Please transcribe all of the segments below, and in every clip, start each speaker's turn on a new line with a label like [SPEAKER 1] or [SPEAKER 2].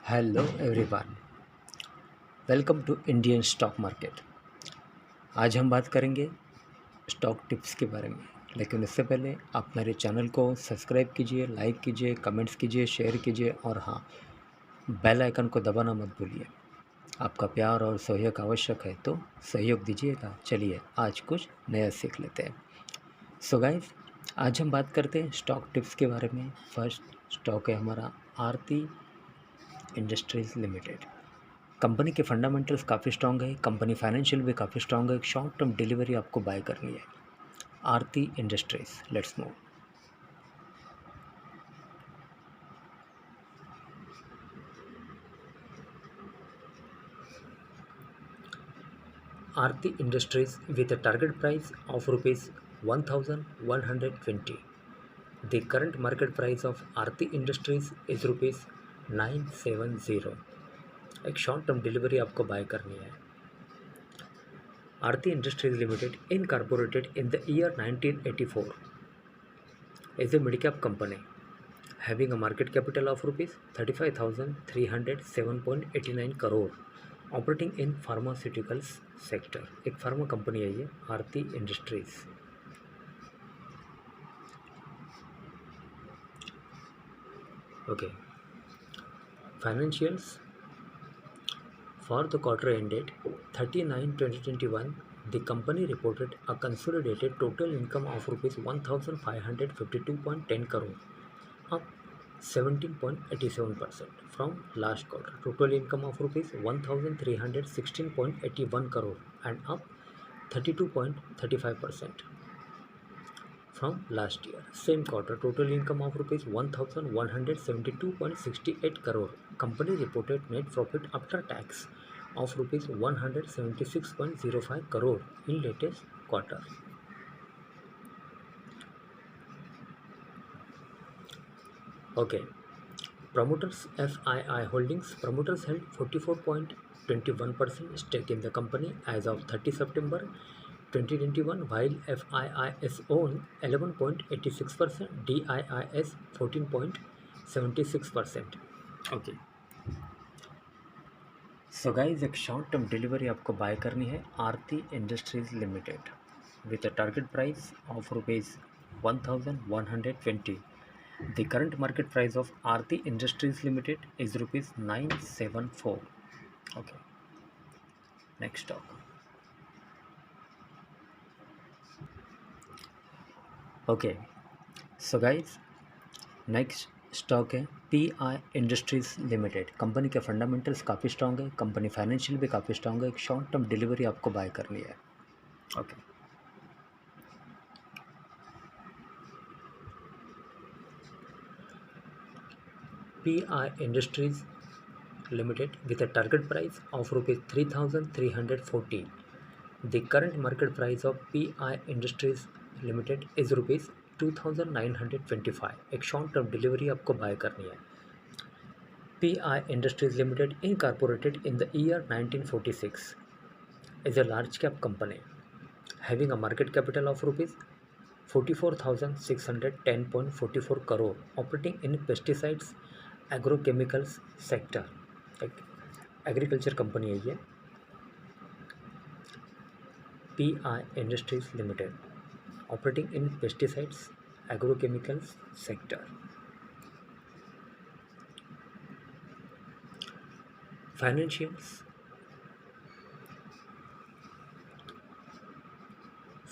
[SPEAKER 1] Hello everyone, welcome to Indian stock market. आज हम बात करेंगे स्टॉक टिप्स के बारे में, लेकिन उससे पहले आप मेरे चैनल को सब्सक्राइब कीजिए, लाइक कीजिए, कमेंट्स कीजिए, शेयर कीजिए और हाँ, बेल आइकन को दबाना मत भूलिए। आपका प्यार और सहयोग आवश्यक है, तो सहयोग दीजिएगा। चलिए आज कुछ नया सीख लेते हैं। सो गाइस, आज हम बात करते हैं स्टॉक टिप्स के बारे में। फर्स्ट स्टॉक है हमारा आरती इंडस्ट्रीज़ लिमिटेड। कंपनी के फंडामेंटल्स काफ़ी स्ट्रॉन्ग है, कंपनी फाइनेंशियल भी काफ़ी स्ट्रॉन्ग है। एक शॉर्ट टर्म डिलीवरी आपको बाय करनी है। Aarti Industries, let's move. Aarti Industries with a target price of rupees 1120. The current market price of Aarti Industries is rupees 970. एक शॉर्ट टर्म डिलीवरी आपको बाय करनी है। Aarti Industries Limited, incorporated in the year 1984, is a mid-cap company having a market capital of rupees 35,307.89 crore, operating in pharmaceuticals sector. एक pharma company है ये Aarti Industries. Okay, financials for the quarter ended 30/9/2021, the company reported a consolidated total income of rupees 1,552.10 crore, up 17.87% from last quarter. Total income of rupees 1,316.81 crore and up 32.35% from last year. Same quarter, total income of rupees 1,172.68 crore. Company reported net profit after tax of rupees 176.05 crore in latest quarter. Okay. Promoters FII Holdings. Promoters held 44.21% stake in the company as of 30 September 2021, while FIIs own 11.86%, DIIs 14.76%. Okay, so guys, एक short term delivery आपको buy करनी है Aarti industries limited with a target price of rupees 1120. The current market price of Aarti Industries Limited is rupees 974. Okay, next stock. Okay, so guys, next stock है PI industries limited. Company के fundamentals काफ़ी strong है, company financial भी काफ़ी strong है। एक short term delivery आपको buy करनी है। Okay, PI Industries Limited with a target price of rupees 3,340. The current market price of PI Industries Limited is rupees 2,925. एक शॉर्ट टर्म डिलीवरी आपको बाय करनी है। PI Industries Limited, incorporated in the year 1946, is a large cap company having a market capital of rupees 44,610.44 crore, operating in pesticides agrochemicals sector. एक agriculture company है ये PI Industries Limited, operating in pesticides agrochemicals sector. Financials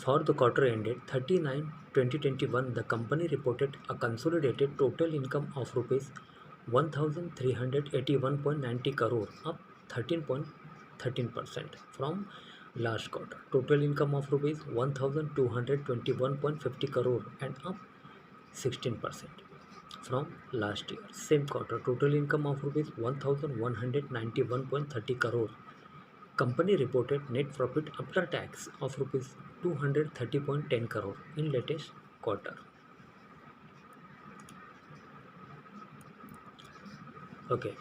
[SPEAKER 1] for the quarter ended 30/9/2021, the company reported a consolidated total income of rupees 1,381.90 crore, up 13.13% from last quarter. Total income of rupees 1,221.50 crore and up 16% from last year. Same quarter, total income of rupees 1,191.30 crore. Company reported net profit after tax of rupees 230.10 crore in latest quarter. Okay.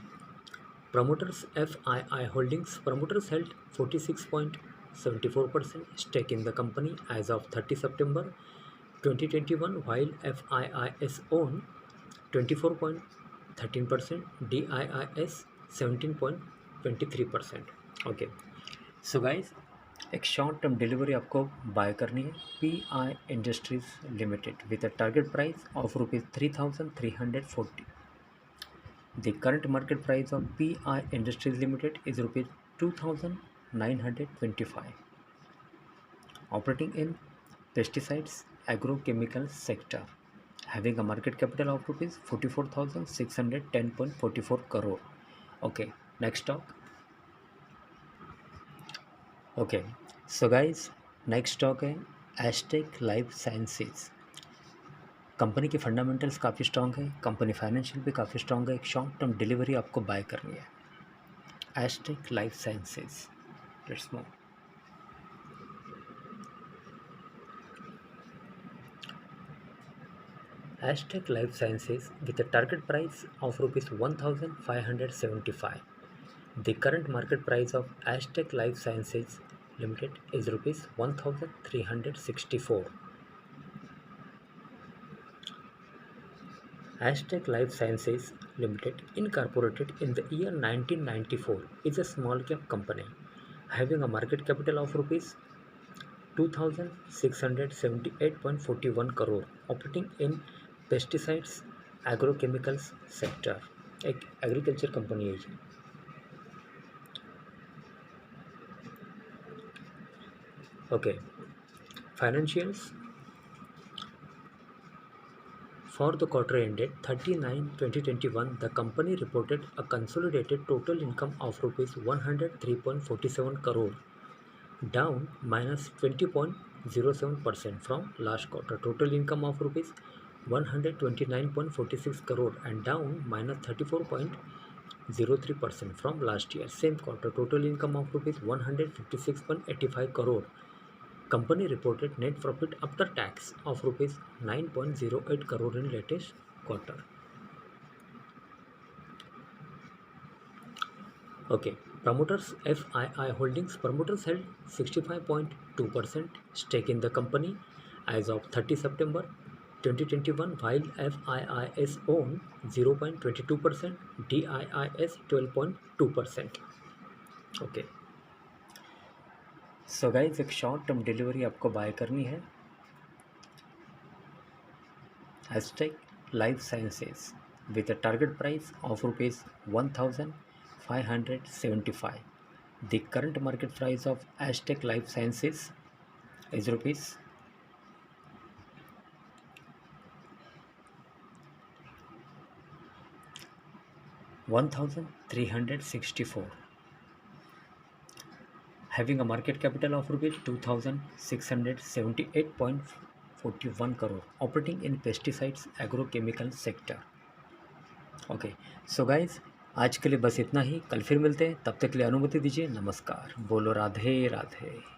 [SPEAKER 1] Promoters FII Holdings. Promoters held 46.74% stake in the company as of 30 September 2021, while FIIs own 24.13%, DIIs 17.23%। Okay, so guys एक short term delivery आपको buy करनी है PI industries limited with a target price of ₹3,340। The current market price of PI industries limited is ₹2,925। Operating in pesticides agrochemical sector, having a market capital of rupees 44,610.44 crore। Okay, next stock। Okay, so guys next stock है asterisk life sciences. Company की fundamentals काफ़ी strong है, company financial भी काफ़ी strong है। एक short term delivery आपको buy करनी है asterisk life sciences. Let's move. Aztec Life Sciences with a target price of ₹1,575. The current market price of Aztec Life Sciences Limited is ₹1,364. Aztec Life Sciences Limited, incorporated in the year 1994, is a small cap company having a market capital of rupees 2,678.41 crore, operating in pesticides agrochemicals sector. एक agriculture company है ये। Okay, financials for the quarter ended 30/9/2021 the company reported a consolidated total income of ₹103.47 crore, down -20.07% from last quarter. Total income of ₹129.46 crore and down -34.03% from last year same quarter. Total income of ₹156.85 crore. Company reported net profit after tax of ₹9.08 crore in latest quarter. Okay, promoters FII Holdings. Promoters held 65.2% stake in the company as of 30 September 2021, while FIIs own 0.22%, DIIs 12.2%। Okay, so guys एक short term delivery आपको buy करनी है asterisk life sciences with a target price of ₹1,575। The current market price of asterisk life sciences is ₹1,364, having a market capital of ₹2,678.41 crore, operating in pesticides agrochemical sector। Okay, so guys आज के लिए बस इतना ही। कल फिर मिलते हैं, तब तक के लिए अनुमति दीजिए। नमस्कार। बोलो राधे राधे।